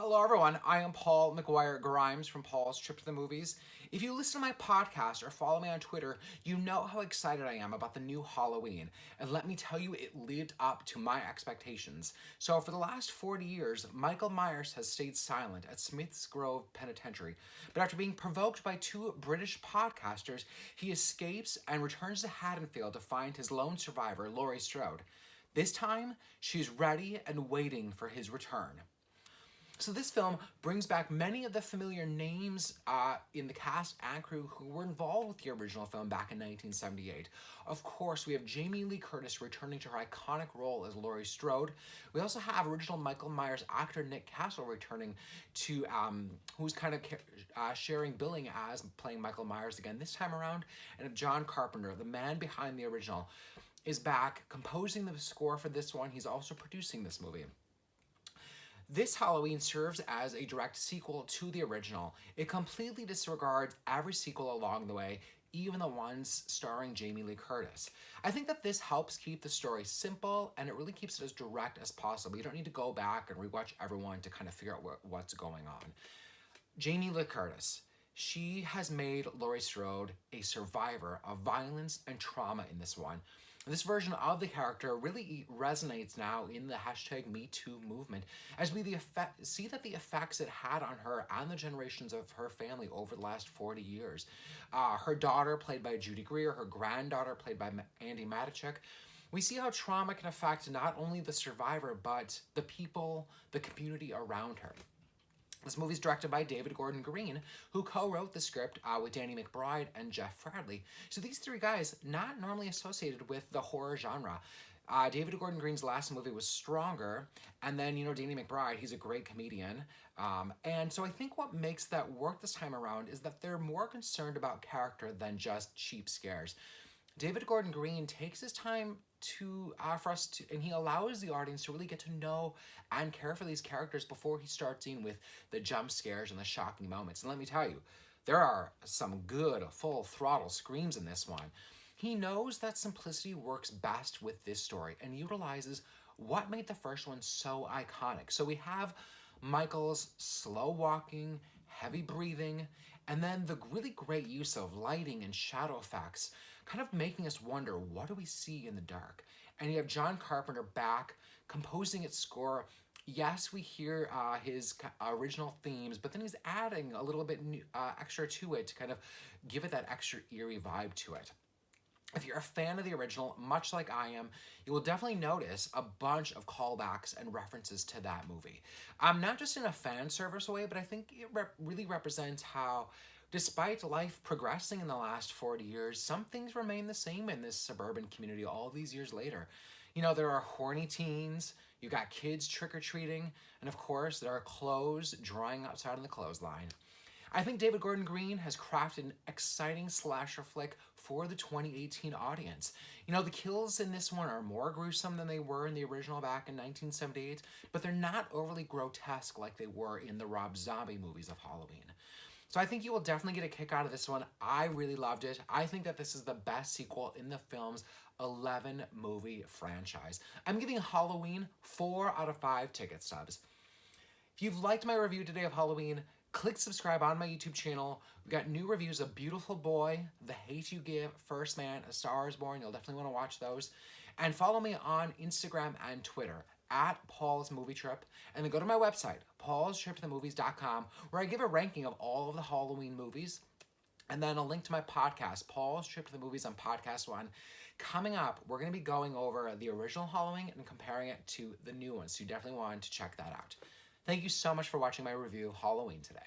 Hello everyone, I am Paul McGuire Grimes from Paul's Trip to the Movies. If you listen to my podcast or follow me on Twitter, you know how excited I am about the new Halloween. And let me tell you, it lived up to my expectations. So for the last 40 years, Michael Myers has stayed silent at Smith's Grove Penitentiary. But after being provoked by two British podcasters, he escapes and returns to Haddonfield to find his lone survivor, Laurie Strode. This time, she's ready and waiting for his return. So this film brings back many of the familiar names in the cast and crew who were involved with the original film back in 1978. Of course, we have Jamie Lee Curtis returning to her iconic role as Laurie Strode. We also have original Michael Myers actor Nick Castle returning to, who's kind of sharing billing as playing Michael Myers again this time around. And John Carpenter, the man behind the original, is back composing the score for this one. He's also producing this movie. This Halloween serves as a direct sequel to the original. It completely disregards every sequel along the way, even the ones starring Jamie Lee Curtis. I think that this helps keep the story simple, and it really keeps it as direct as possible. You don't need to go back and rewatch everyone to kind of figure out what's going on. Jamie Lee Curtis. She has made Laurie Strode a survivor of violence and trauma in this one. This version of the character really resonates now in the hashtag #MeToo movement, as we see that the effects it had on her and the generations of her family over the last 40 years. Her daughter, played by Judy Greer, her granddaughter, played by Andy Matichuk. We see how trauma can affect not only the survivor, but the people, the community around her. This movie is directed by David Gordon Green, who co-wrote the script with Danny McBride and Jeff Fradley. So these three guys, not normally associated with the horror genre. David Gordon Green's last movie was Stronger, and then, Danny McBride, he's a great comedian. And so I think what makes that work this time around is that they're more concerned about character than just cheap scares. David Gordon Green takes his time and he allows the audience to really get to know and care for these characters before he starts in with the jump scares and the shocking moments. And let me tell you, there are some good full throttle screams in this one. He knows that simplicity works best with this story and utilizes what made the first one so iconic. So we have Michael's slow walking, heavy breathing, and then the really great use of lighting and shadow effects, kind of making us wonder, what do we see in the dark? And you have John Carpenter back composing its score. Yes, we hear his original themes, but then he's adding a little bit extra to it to kind of give it that extra eerie vibe to it. If you're a fan of the original, much like I am, you will definitely notice a bunch of callbacks and references to that movie. Not just in a fan service way, but I think it really represents how, despite life progressing in the last 40 years, some things remain the same in this suburban community all these years later. There are horny teens, you got kids trick-or-treating, and of course, there are clothes drying outside on the clothesline. I think David Gordon Green has crafted an exciting slasher flick for the 2018 audience. The kills in this one are more gruesome than they were in the original back in 1978, but they're not overly grotesque like they were in the Rob Zombie movies of Halloween. So I think you will definitely get a kick out of this one. I really loved it. I think that this is the best sequel in the film's 11-movie franchise. I'm giving Halloween 4 out of 5 ticket stubs. If you've liked my review today of Halloween, click subscribe on my YouTube channel. We've got new reviews of Beautiful Boy, The Hate U Give, First Man, A Star Is Born. You'll definitely want to watch those. And follow me on Instagram and Twitter at Paul's Movie Trip. And then go to my website, paulstriptothemovies.com, where I give a ranking of all of the Halloween movies. And then a link to my podcast, Paul's Trip to the Movies on Podcast One. Coming up, we're going to be going over the original Halloween and comparing it to the new one. So you definitely want to check that out. Thank you so much for watching my review of Halloween today.